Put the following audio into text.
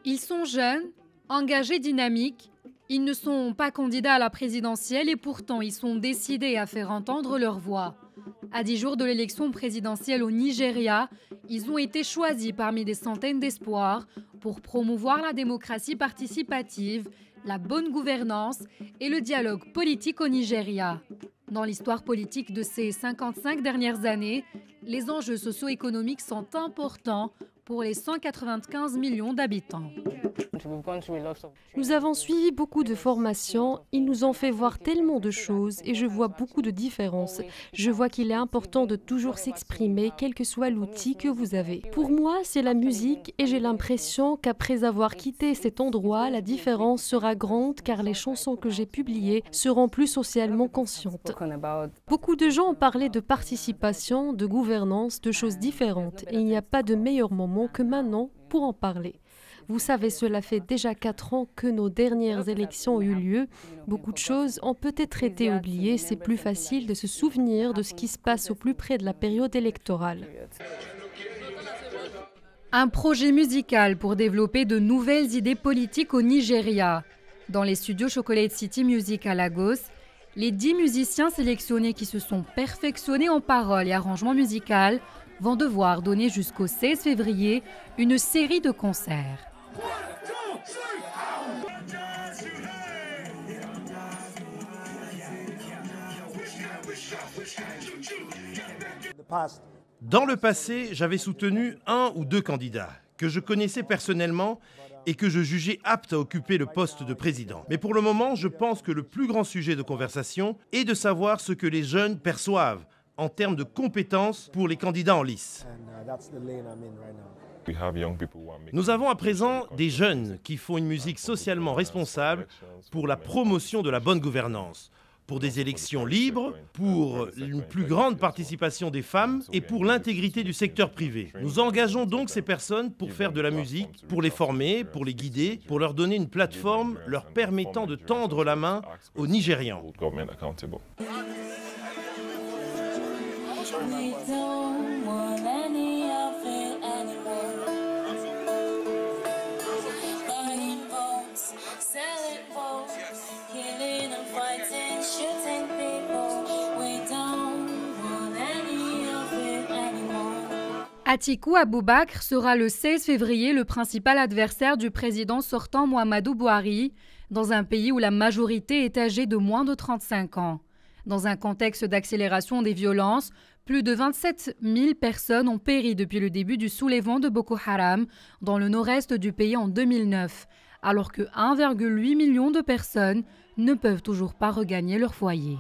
Ils sont jeunes, engagés, dynamiques. Ils ne sont pas candidats à la présidentielle et pourtant ils sont décidés à faire entendre leur voix. À 10 jours de l'élection présidentielle au Nigeria, ils ont été choisis parmi des centaines d'espoirs pour promouvoir la démocratie participative, la bonne gouvernance et le dialogue politique au Nigeria. Dans l'histoire politique de ces 55 dernières années, les enjeux socio-économiques sont importants pour les 195 millions d'habitants. Nous avons suivi beaucoup de formations, ils nous ont fait voir tellement de choses et je vois beaucoup de différences. Je vois qu'il est important de toujours s'exprimer, quel que soit l'outil que vous avez. Pour moi, c'est la musique et j'ai l'impression qu'après avoir quitté cet endroit, la différence sera grande car les chansons que j'ai publiées seront plus socialement conscientes. Beaucoup de gens ont parlé de participation, de gouvernance, de choses différentes et il n'y a pas de meilleur moment que maintenant pour en parler. Vous savez, cela fait déjà 4 ans que nos dernières élections ont eu lieu. Beaucoup de choses ont peut-être été oubliées. C'est plus facile de se souvenir de ce qui se passe au plus près de la période électorale. Un projet musical pour développer de nouvelles idées politiques au Nigeria. Dans les studios Chocolate City Music à Lagos, les 10 musiciens sélectionnés qui se sont perfectionnés en paroles et arrangements musicaux vont devoir donner jusqu'au 16 février une série de concerts. Dans le passé, j'avais soutenu 1 ou 2 candidats que je connaissais personnellement et que je jugeais aptes à occuper le poste de président. Mais pour le moment, je pense que le plus grand sujet de conversation est de savoir ce que les jeunes perçoivent en termes de compétences pour les candidats en lice. Nous avons à présent des jeunes qui font une musique socialement responsable pour la promotion de la bonne gouvernance, pour des élections libres, pour une plus grande participation des femmes et pour l'intégrité du secteur privé. Nous engageons donc ces personnes pour faire de la musique, pour les former, pour les guider, pour leur donner une plateforme leur permettant de tendre la main aux Nigérians. Atiku Abubakar sera le 16 février le principal adversaire du président sortant Muhammadu Buhari dans un pays où la majorité est âgée de moins de 35 ans. Dans un contexte d'accélération des violences, plus de 27 000 personnes ont péri depuis le début du soulèvement de Boko Haram dans le nord-est du pays en 2009, alors que 1,8 million de personnes ne peuvent toujours pas regagner leur foyer.